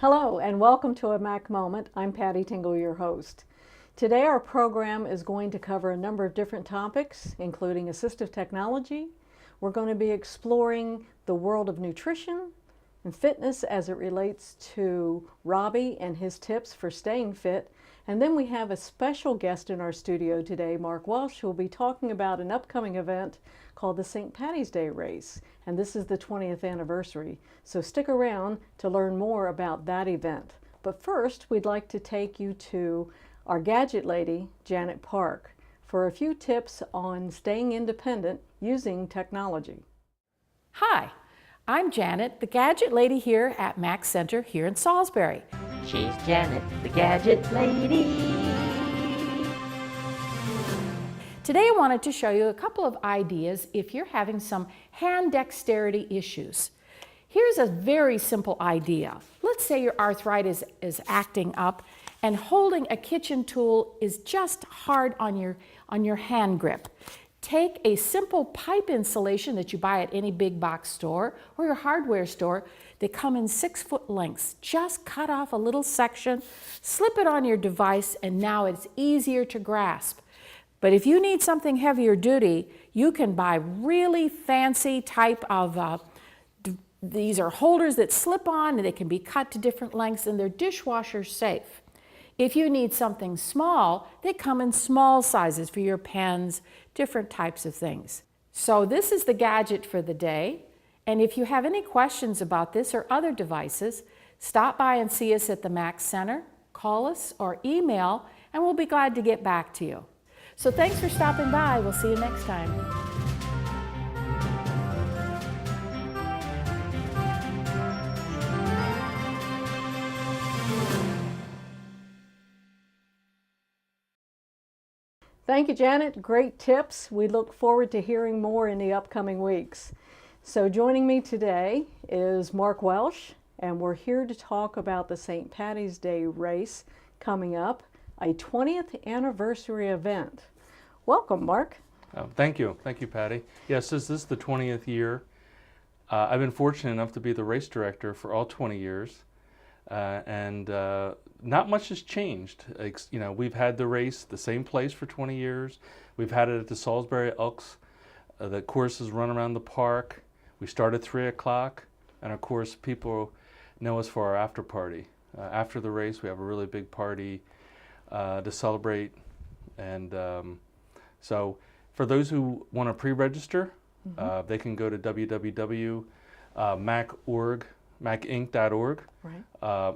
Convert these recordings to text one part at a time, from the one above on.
Hello and welcome to a Mac Moment. I'm Patty Tingle, your host. Today our program is going to cover a number of different topics, including assistive technology. We're going to be exploring the world of nutrition and fitness as it relates to Robbie and his tips for staying fit. And then we have a special guest in our studio today, Mark Welsh, who will be talking about an upcoming event called the St. Paddy's Day Race. And this is the 20th anniversary. So stick around to learn more about that event. But first, we'd like to take you to our gadget lady, Janet Park, for a few tips on staying independent using technology. Hi, I'm Janet, the gadget lady here at Mac Center here in Salisbury. She's Janet, the gadget lady. Today I wanted to show you a couple of ideas if you're having some hand dexterity issues. Here's a very simple idea. Let's say your arthritis is acting up and holding a kitchen tool is just hard on your hand grip. Take a simple pipe insulation that you buy at any big box store or your hardware store. They come in 6-foot lengths. Just cut off a little section, slip it on your device, and now it's easier to grasp. But if you need something heavier duty, you can buy really fancy type of, these are holders that slip on and they can be cut to different lengths and they're dishwasher safe. If you need something small, they come in small sizes for your pens, different types of things. So this is the gadget for the day. And if you have any questions about this or other devices, stop by and see us at the Mac Center, call us or email, and we'll be glad to get back to you. So thanks for stopping by. We'll see you next time. Thank you, Janet. Great tips. We look forward to hearing more in the upcoming weeks. So joining me today is Mark Welsh, and we're here to talk about the St. Paddy's Day race coming up, a 20th anniversary event. Welcome, Mark. Oh, thank you. Thank you, Patty. Yes, this is the 20th year. I've been fortunate enough to be the race director for all 20 years, and not much has changed. You know, we've had the race the same place for 20 years. We've had it at the Salisbury Elks. The courses run around the park. We start at 3 o'clock, and of course, people know us for our after party. After the race, we have a really big party to celebrate, and so for those who want to pre-register, they can go to www.macinc.org, Right.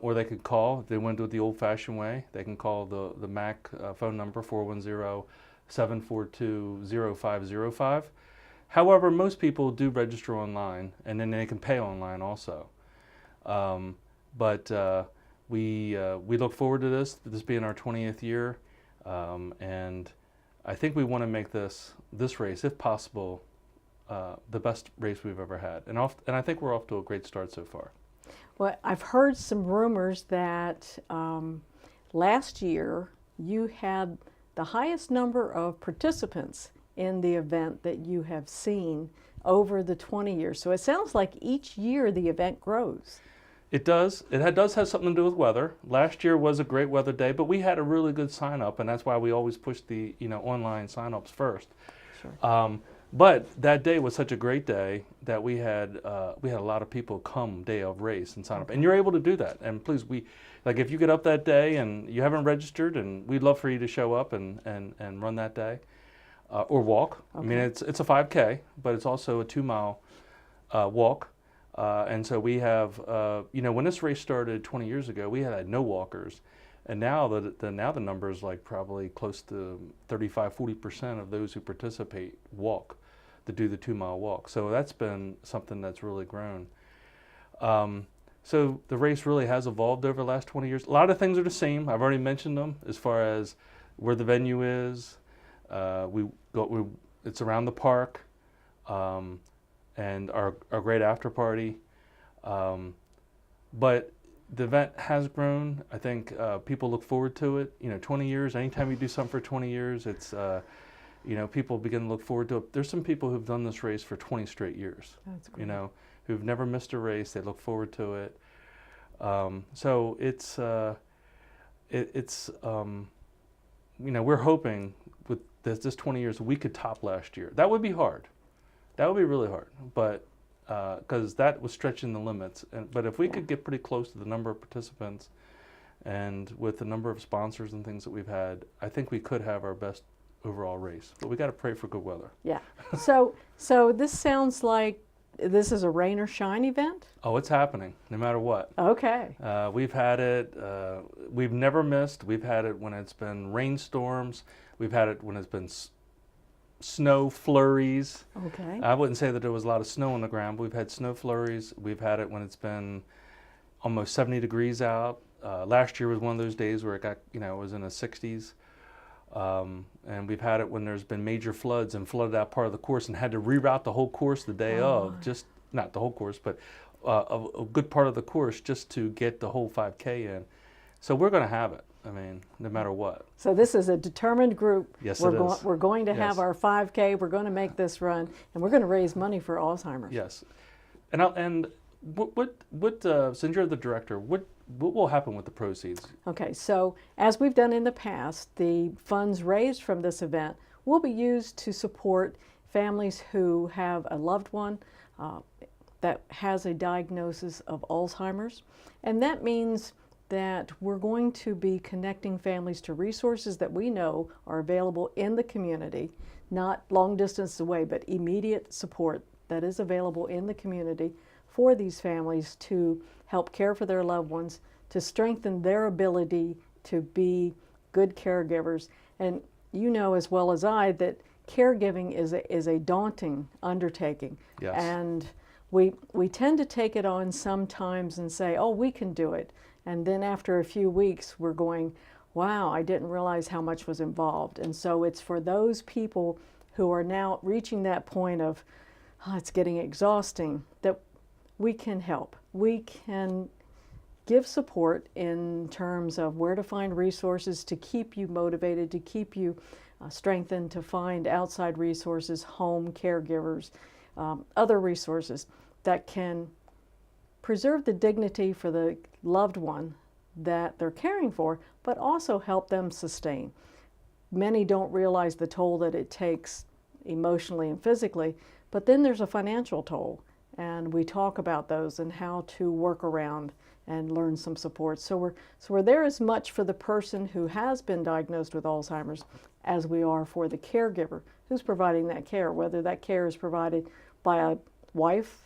or they could call. If they want to do it the old-fashioned way, they can call the Mac phone number, 410-742-0505. However, most people do register online, and then they can pay online also. But we look forward to this being our 20th year, and I think we want to make this race, if possible, the best race we've ever had. And I think we're off to a great start so far. Well, I've heard some rumors that last year you had the highest number of participants in the event that you have seen over the 20 years. So it sounds like each year the event grows. It does. It does have something to do with weather. Last year was a great weather day, but we had a really good sign up, and that's why we always push the online sign ups first. Sure. But that day was such a great day that we had a lot of people come day of race and sign up, and you're able to do that. And please, if you get up that day and you haven't registered, and we'd love for you to show up and run that day, or walk. Okay. I mean, it's a 5K, but it's also a 2-mile walk. And so we have, when this race started 20 years ago, we had no walkers. And now the number is like probably close to 35-40% of those who participate walk, to do the 2-mile walk. So that's been something that's really grown. So the race really has evolved over the last 20 years. A lot of things are the same. I've already mentioned them as far as where the venue is. It's around the park. And our great after party. But the event has grown. I think people look forward to it. 20 years, anytime you do something for 20 years, it's, people begin to look forward to it. There's some people who've done this race for 20 straight years. That's great. Who've never missed a race. They look forward to it. So we're hoping with this 20 years we could top last year. That would be hard. That would be really hard, but because that was stretching the limits. But if we could get pretty close to the number of participants and with the number of sponsors and things that we've had, I think we could have our best overall race. But we got to pray for good weather. Yeah. So this sounds like this is a rain or shine event? Oh, it's happening no matter what. Okay. We've had it, we've never missed. We've had it when it's been rainstorms. We've had it when it's been snow flurries. Okay. I wouldn't say that there was a lot of snow on the ground, but we've had snow flurries. We've had it when it's been almost 70 degrees out. Last year was one of those days where it got, it was in the 60s. And we've had it when there's been major floods and flooded out part of the course and had to reroute the whole course the day of, just not the whole course, but a good part of the course just to get the whole 5K in. So we're going to have it. I mean, no matter what. So this is a determined group. Yes, we're it is. We're going to have Yes. our 5K. We're going to make this run, and we're going to raise money for Alzheimer's. Yes. And since you're the director, what will happen with the proceeds? Okay, so as we've done in the past, the funds raised from this event will be used to support families who have a loved one that has a diagnosis of Alzheimer's. And that means that we're going to be connecting families to resources that we know are available in the community, not long distance away, but immediate support that is available in the community for these families to help care for their loved ones, to strengthen their ability to be good caregivers. And you know as well as I that caregiving is a daunting undertaking. Yes. And we tend to take it on sometimes and say, oh, we can do it. And then after a few weeks, we're going, wow, I didn't realize how much was involved. And so it's for those people who are now reaching that point of, oh, it's getting exhausting, that we can help. We can give support in terms of where to find resources to keep you motivated, to keep you strengthened, to find outside resources, home caregivers, other resources that can preserve the dignity for the loved one that they're caring for, but also help them sustain. Many don't realize the toll that it takes emotionally and physically, but then there's a financial toll, and we talk about those and how to work around and learn some support. So we're there as much for the person who has been diagnosed with Alzheimer's as we are for the caregiver who's providing that care, whether that care is provided by a wife,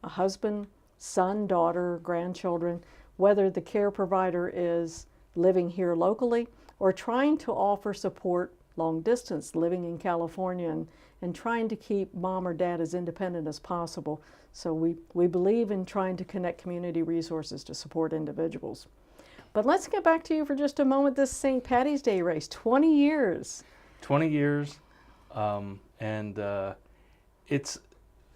a husband, son, daughter, grandchildren, whether the care provider is living here locally or trying to offer support long distance, living in California and trying to keep mom or dad as independent as possible. So we believe in trying to connect community resources to support individuals. But let's get back to you for just a moment. This St. Paddy's Day race, 20 years. 20 years,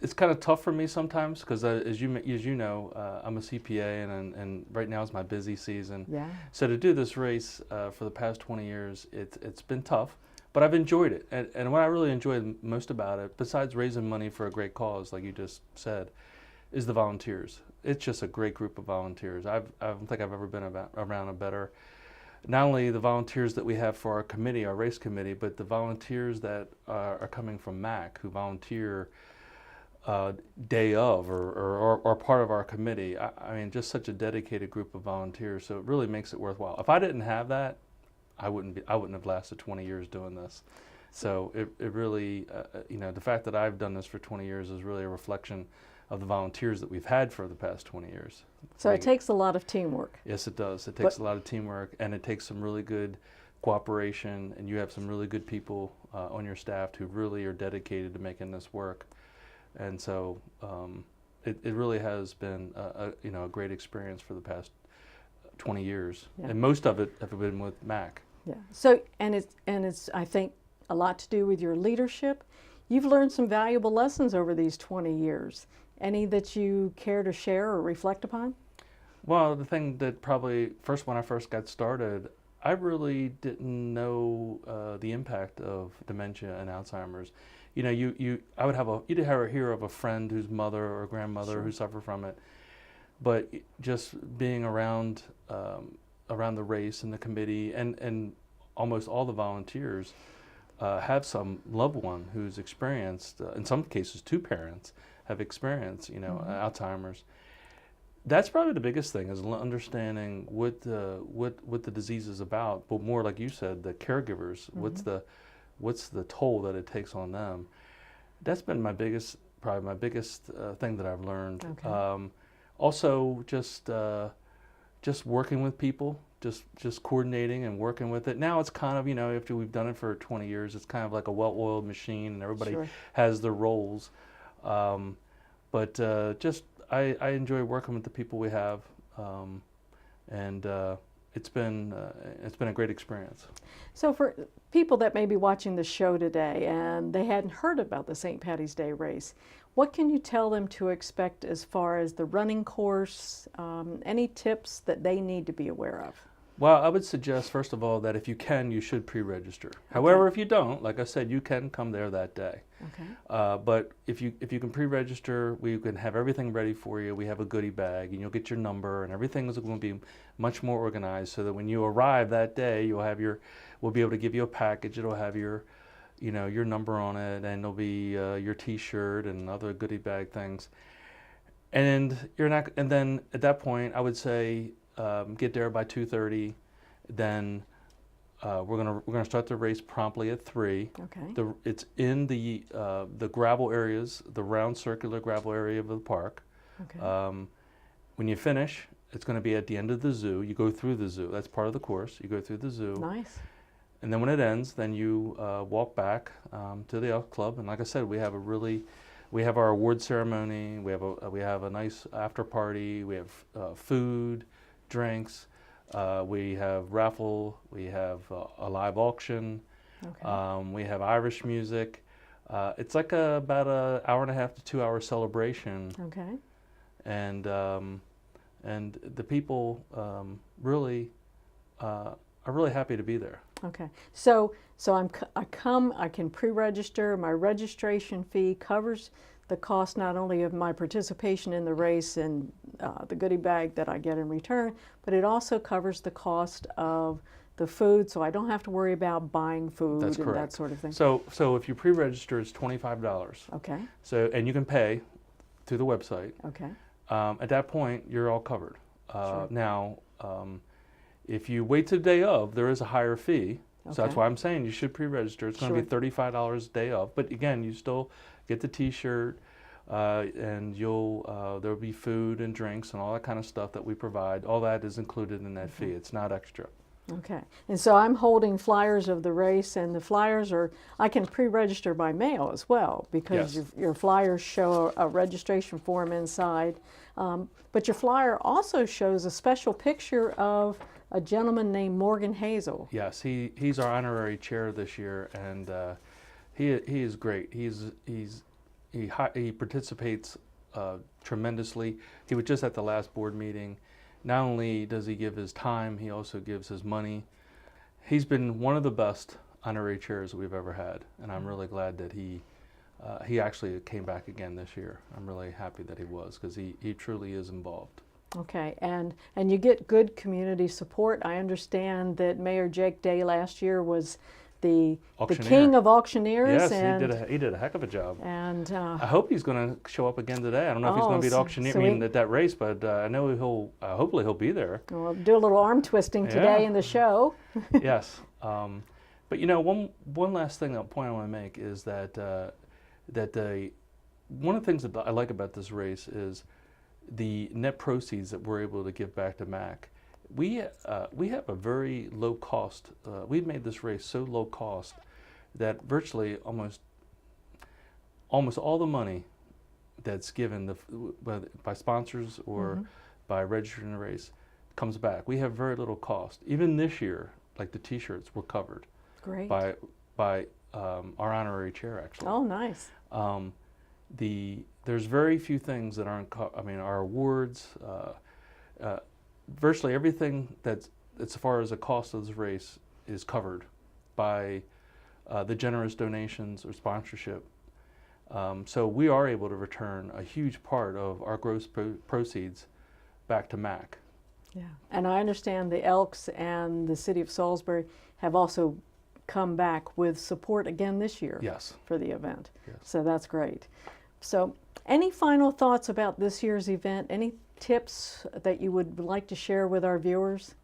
it's kind of tough for me sometimes because as you know, I'm a CPA and right now is my busy season. Yeah. So to do this race for the past 20 years, it's been tough, but I've enjoyed it. And what I really enjoyed most about it, besides raising money for a great cause, like you just said, is the volunteers. It's just a great group of volunteers. I don't think I've ever been around a better, not only the volunteers that we have for our committee, our race committee, but the volunteers that are coming from MAC who volunteer day of or part of our committee. I mean, just such a dedicated group of volunteers. So it really makes it worthwhile. If I didn't have that, I wouldn't have lasted 20 years doing this. So it really, the fact that I've done this for 20 years is really a reflection of the volunteers that we've had for the past 20 years. So it takes a lot of teamwork. Yes, it does. It takes a lot of teamwork, and it takes some really good cooperation, and you have some really good people on your staff who really are dedicated to making this work. And so it really has been a great experience for the past 20 years, and most of it have been with MAC. Yeah. So and it's I think a lot to do with your leadership. You've learned some valuable lessons over these 20 years. Any that you care to share or reflect upon? Well, the thing that probably when I first got started, I really didn't know the impact of dementia and Alzheimer's. You know, you'd hear of a friend whose mother or grandmother who suffered from it, but just being around around the race and the committee, and almost all the volunteers have some loved one who's experienced, in some cases, two parents have experienced, Alzheimer's. That's probably the biggest thing, is understanding what the disease is about, but more like you said, the caregivers. What's the toll that it takes on them? That's been probably my biggest thing that I've learned. Okay. Also, just working with people, just coordinating and working with it. Now it's kind of, after we've done it for 20 years, it's kind of like a well-oiled machine, and everybody Sure. has their roles. But I enjoy working with the people we have, and it's been a great experience. So for people that may be watching the show today and they hadn't heard about the St. Paddy's Day race, what can you tell them to expect as far as the running course? Any tips that they need to be aware of? Well, I would suggest, first of all, that if you can, you should pre-register. However, if you don't, like I said, you can come there that day. Okay. But if you can pre-register, we can have everything ready for you. We have a goodie bag, and you'll get your number, and everything is going to be much more organized, so that when you arrive that day, we'll be able to give you a package. It'll have your number on it, and there'll be your T-shirt and other goodie bag things. And then at that point, I would say, get there by 2:30. Then we're gonna start the race promptly at 3. Okay. It's in the gravel areas, the round circular gravel area of the park. Okay. When you finish, it's going to be at the end of the zoo. You go through the zoo. That's part of the course. You go through the zoo. Nice. And then when it ends, then you walk back to the Elk Club. And like I said, we have our award ceremony. We have a nice after party. We have food, drinks. We have raffle. We have a live auction. Okay. We have Irish music. It's like about an hour and a half to 2 hour celebration. Okay. And the people really are really happy to be there. Okay. So I can pre-register. My registration fee covers the cost not only of my participation in the race and the goodie bag that I get in return, but it also covers the cost of the food, so I don't have to worry about buying food That's and correct. that sort of thing. So if you pre-register, it's $25. Okay. And you can pay through the website. Okay. At that point, you're all covered. Sure. Now, if you wait to the day of, there is a higher fee. So that's Okay. why I'm saying you should pre-register. It's going to Sure. be $35 a day of. But again, you still get the T-shirt, and there'll be food and drinks and all that kind of stuff that we provide. All that is included in that fee. It's not extra. Okay. And so I'm holding flyers of the race, and the flyers I can pre-register by mail as well, because Yes. your flyers show a registration form inside. But your flyer also shows a special picture of a gentleman named Morgan Hazel. Yes, he's our honorary chair this year, and he is great. He participates tremendously. He was just at the last board meeting. Not only does he give his time, he also gives his money. He's been one of the best honorary chairs we've ever had, and I'm really glad that he actually came back again this year. I'm really happy that he was, because he truly is involved. Okay, and you get good community support. I understand that Mayor Jake Day last year was the king of auctioneers. Yes, and he did a heck of a job. And I hope he's going to show up again today. I don't know if he's going to be the auctioneer at that race, but I know hopefully he'll be there. we'll do a little arm twisting today in the show. Yes, but one last point I want to make is that one of the things that I like about this race is the net proceeds that we're able to give back to MAC. We have a very low cost. We've made this race so low cost that virtually almost all the money that's given by sponsors or by registering the race comes back. We have very little cost. Even this year, like the T-shirts were covered Great. by our honorary chair, actually. Oh, nice. There's very few things that aren't. Our awards. Virtually everything that's as far as the cost of this race is covered by the generous donations or sponsorship. So we are able to return a huge part of our gross proceeds back to MAC. Yeah, and I understand the Elks and the City of Salisbury have also come back with support again this year. Yes. For the event. Yes. So that's great. So any final thoughts about this year's event? Any tips that you would like to share with our viewers?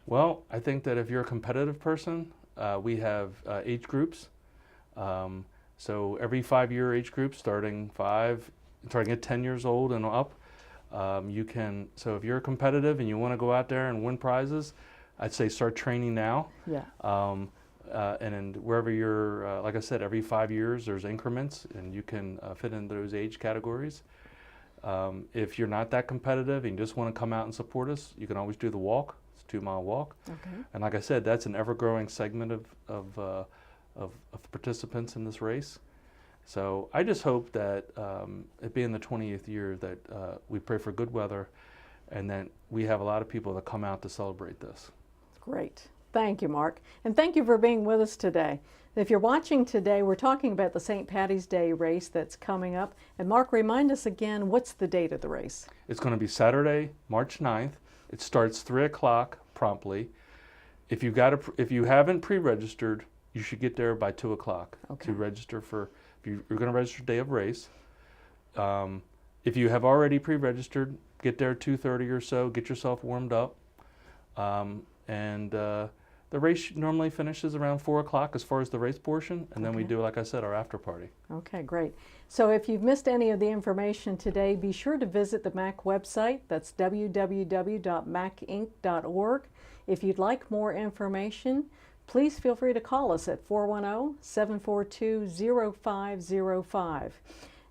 Well, I think that if you're a competitive person, we have age groups. So every 5-year age group, starting at 10 years old and up, you can, so if you're competitive and you want to go out there and win prizes, I'd say start training now. Yeah. And then wherever you're, like I said, every 5 years there's increments and you can fit into those age categories. If you're not that competitive and you just want to come out and support us, you can always do the walk. It's a 2-mile walk. Okay. And like I said, that's an ever-growing segment of participants in this race. So I just hope that it being the 20th year that we pray for good weather and that we have a lot of people that come out to celebrate this. Great. Thank you, Mark. And thank you for being with us today. If you're watching today, we're talking about the St. Paddy's Day race that's coming up. And Mark, remind us again, what's the date of the race? It's going to be Saturday, March 9th. It starts 3 o'clock promptly. If you haven't pre-registered, you should get there by 2 o'clock to register for, if you're going to register day of race. If you have already pre-registered, get there 2:30 or so, get yourself warmed up. The race normally finishes around 4 o'clock as far as the race portion, and then we do, like I said, our after party. Okay, great. So if you've missed any of the information today, be sure to visit the MAC website. That's www.macinc.org. If you'd like more information, please feel free to call us at 410-742-0505.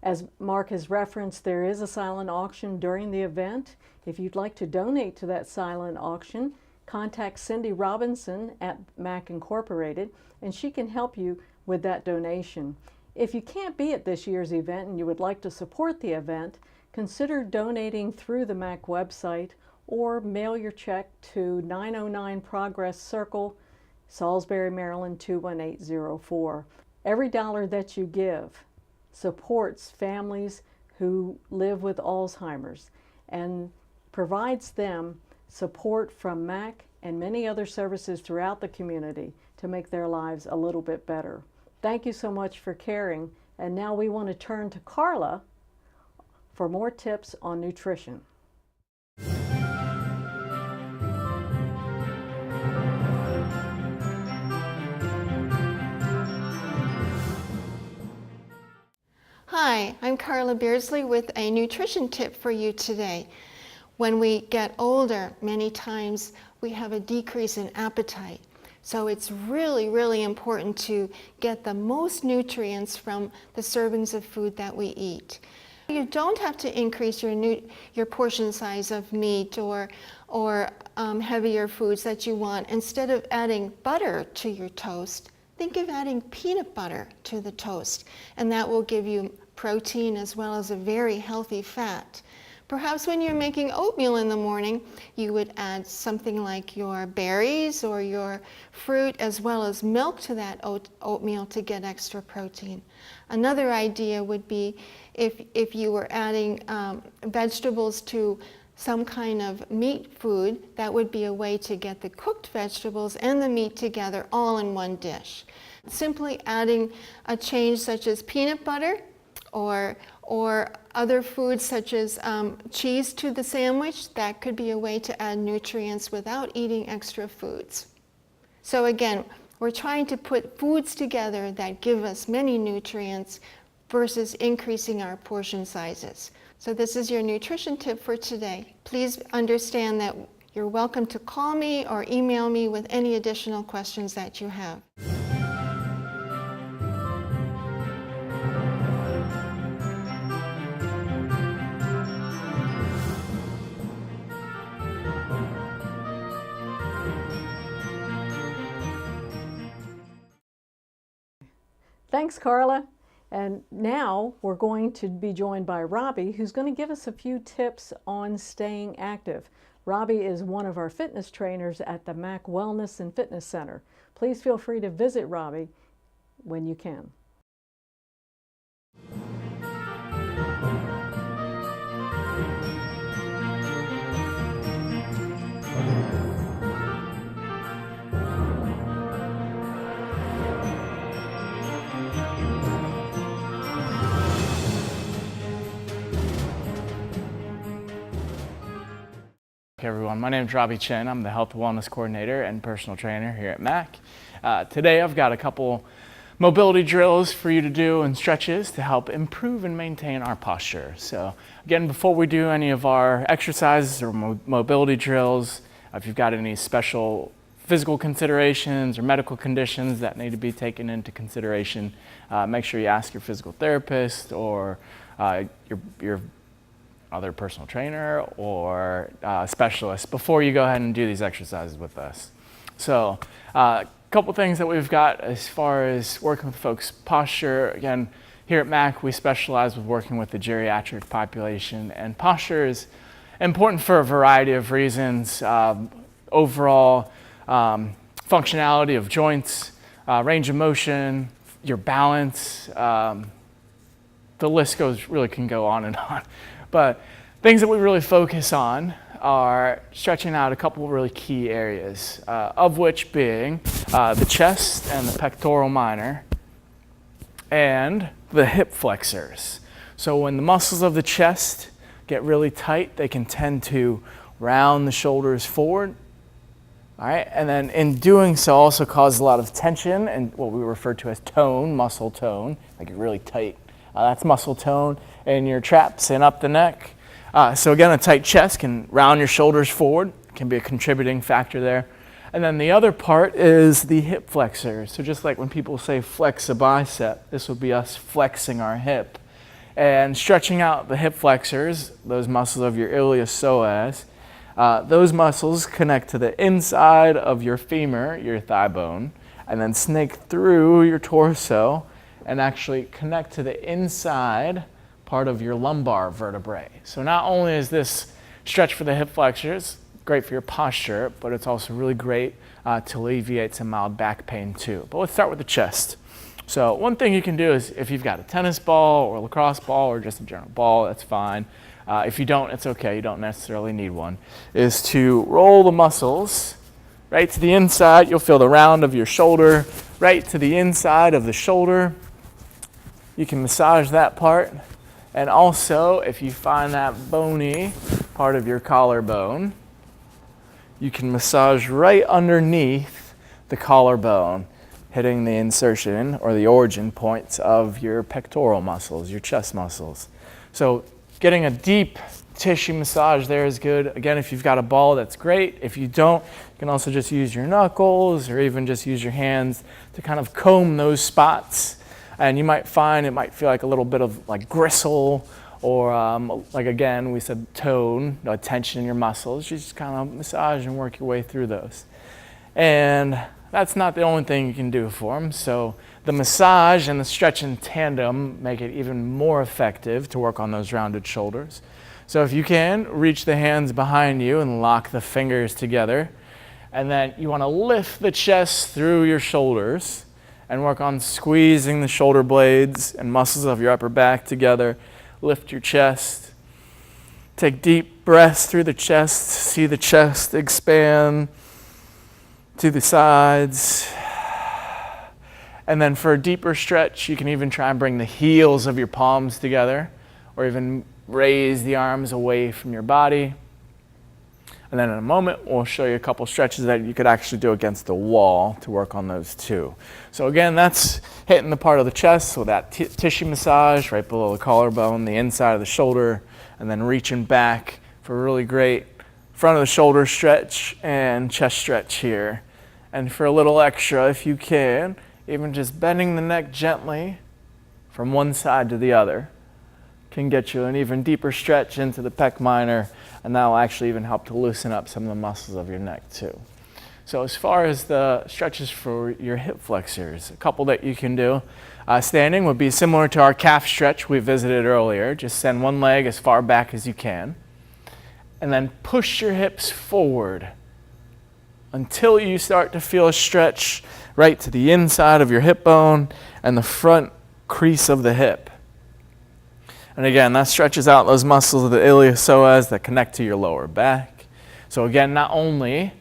As Mark has referenced, there is a silent auction during the event. If you'd like to donate to that silent auction, contact Cindy Robinson at MAC Incorporated, and she can help you with that donation. If you can't be at this year's event and you would like to support the event, consider donating through the MAC website or mail your check to 909 Progress Circle, Salisbury, Maryland 21804. Every dollar that you give supports families who live with Alzheimer's and provides them support from MAC and many other services throughout the community to make their lives a little bit better. Thank you so much for caring. And now we want to turn to Carla for more tips on nutrition. Hi, I'm Carla Beardsley with a nutrition tip for you today. When we get older, many times we have a decrease in appetite. So it's really, really important to get the most nutrients from the servings of food that we eat. You don't have to increase your portion size of meat or heavier foods that you want. Instead of adding butter to your toast, think of adding peanut butter to the toast, and that will give you protein as well as a very healthy fat. Perhaps when you're making oatmeal in the morning, you would add something like your berries or your fruit as well as milk to that oatmeal to get extra protein. Another idea would be if you were adding vegetables to some kind of meat food, that would be a way to get the cooked vegetables and the meat together all in one dish. Simply adding a change such as peanut butter or other foods such as cheese to the sandwich, that could be a way to add nutrients without eating extra foods. So again, we're trying to put foods together that give us many nutrients versus increasing our portion sizes. So this is your nutrition tip for today. Please understand that you're welcome to call me or email me with any additional questions that you have. Thanks, Carla. And now we're going to be joined by Robbie, who's going to give us a few tips on staying active. Robbie is one of our fitness trainers at the MAC Wellness and Fitness Center. Please feel free to visit Robbie when you can. Everyone, my name is Robbie Chen. I'm the Health and Wellness Coordinator and Personal Trainer here at MAC. Today I've got a couple mobility drills for you to do and stretches to help improve and maintain our posture. So again, before we do any of our exercises or mobility drills, if you've got any special physical considerations or medical conditions that need to be taken into consideration, make sure you ask your physical therapist or your other personal trainer or specialist before you go ahead and do these exercises with us. So a couple things that we've got as far as working with folks' posture. Again, here at MAC, we specialize with working with the geriatric population, and posture is important for a variety of reasons. Overall functionality of joints, range of motion, your balance, the list really can go on and on. But things that we really focus on are stretching out a couple of really key areas, of which being the chest and the pectoral minor and the hip flexors. So when the muscles of the chest get really tight, they can tend to round the shoulders forward. All right, and then in doing so also cause a lot of tension and what we refer to as tone, muscle tone, like really tight. That's muscle tone in your traps and up the neck. So again, a tight chest can round your shoulders forward, can be a contributing factor there. And then the other part is the hip flexors. So just like when people say flex a bicep, this would be us flexing our hip. And stretching out the hip flexors, those muscles of your iliopsoas, those muscles connect to the inside of your femur, your thigh bone, and then snake through your torso and actually connect to the inside part of your lumbar vertebrae. So not only is this stretch for the hip flexors great for your posture, but it's also really great to alleviate some mild back pain too. But let's start with the chest. So one thing you can do is if you've got a tennis ball or a lacrosse ball or just a general ball, that's fine. If you don't, it's okay, you don't necessarily need one, is to roll the muscles right to the inside. You'll feel the round of your shoulder right to the inside of the shoulder. You can massage that part. And also, if you find that bony part of your collarbone, you can massage right underneath the collarbone, hitting the insertion or the origin points of your pectoral muscles, your chest muscles. So getting a deep tissue massage there is good. Again, if you've got a ball, that's great. If you don't, you can also just use your knuckles or even just use your hands to kind of comb those spots. And you might find it might feel like a little bit of like gristle or like again, we said tone, tension in your muscles. You just kind of massage and work your way through those. And that's not the only thing you can do for them. So the massage and the stretch in tandem make it even more effective to work on those rounded shoulders. So if you can, reach the hands behind you and lock the fingers together. And then you want to lift the chest through your shoulders and work on squeezing the shoulder blades and muscles of your upper back together. Lift your chest. Take deep breaths through the chest. See the chest expand to the sides. And then for a deeper stretch, you can even try and bring the heels of your palms together or even raise the arms away from your body. And then in a moment, we'll show you a couple stretches that you could actually do against the wall to work on those too. So again, that's hitting the part of the chest, so that tissue massage right below the collarbone, the inside of the shoulder, and then reaching back for a really great front of the shoulder stretch and chest stretch here. And for a little extra, if you can, even just bending the neck gently from one side to the other can get you an even deeper stretch into the pec minor, and that will actually even help to loosen up some of the muscles of your neck too. So as far as the stretches for your hip flexors, a couple that you can do. Standing would be similar to our calf stretch we visited earlier. Just send one leg as far back as you can, and then push your hips forward until you start to feel a stretch right to the inside of your hip bone and the front crease of the hip. And again, that stretches out those muscles of the iliopsoas that connect to your lower back. So again, not only,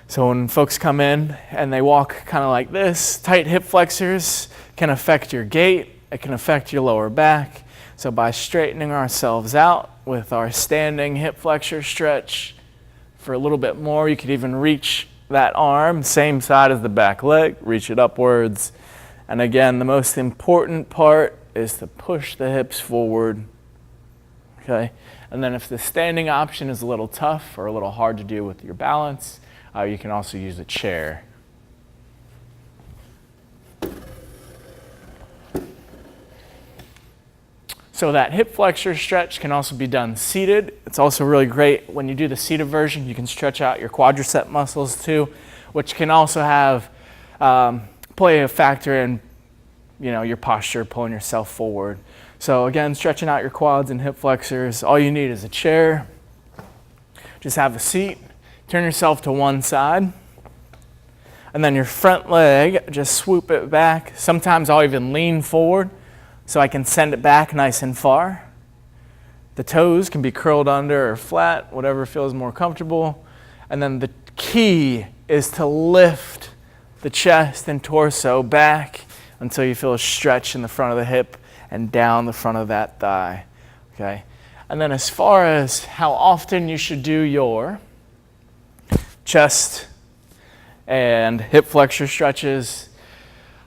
so when folks come in and they walk kind of like this, tight hip flexors can affect your gait, it can affect your lower back. So by straightening ourselves out with our standing hip flexor stretch, For a little bit more, you could even reach that arm, same side as the back leg, reach it upwards. And again, the most important part is to push the hips forward, okay? And then if the standing option is a little tough or a little hard to do with your balance, you can also use a chair. So that hip flexor stretch can also be done seated. It's also really great when you do the seated version, you can stretch out your quadricep muscles too, which can also have play a factor in your posture, pulling yourself forward. So again, stretching out your quads and hip flexors, all you need is a chair. Just have a seat, turn yourself to one side, and then your front leg, just swoop it back. Sometimes I'll even lean forward so I can send it back nice and far. The toes can be curled under or flat, whatever feels more comfortable. And then the key is to lift the chest and torso back until you feel a stretch in the front of the hip and down the front of that thigh, okay? And then as far as how often you should do your chest and hip flexor stretches,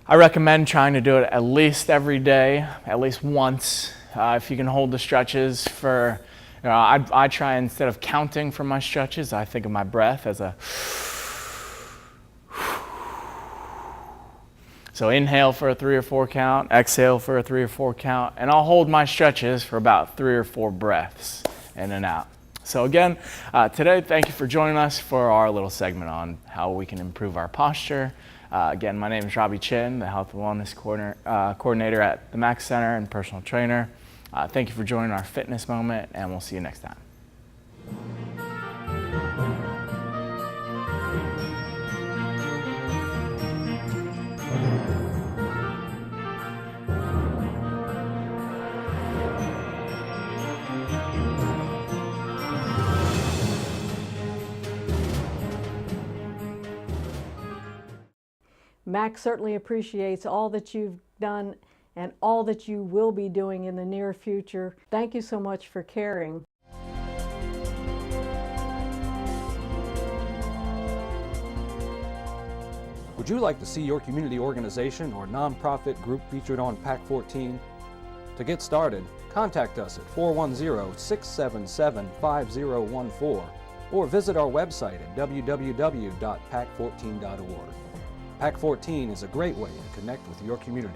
I recommend trying to do it at least every day, at least once. If you can hold the stretches for, I try, instead of counting for my stretches, I think of my breath as a, so inhale for a 3 or 4 count, exhale for a 3 or 4 count, and I'll hold my stretches for about 3 or 4 breaths in and out. So again, today, thank you for joining us for our little segment on how we can improve our posture. Again, my name is Robbie Chin, the Health and Wellness Coordinator at the MAC Center and personal trainer. Thank you for joining our fitness moment, and we'll see you next time. MAC certainly appreciates all that you've done and all that you will be doing in the near future. Thank you so much for caring. Would you like to see your community organization or nonprofit group featured on PAC 14? To get started, contact us at 410-677-5014 or visit our website at www.pac14.org. PAC 14 is a great way to connect with your community.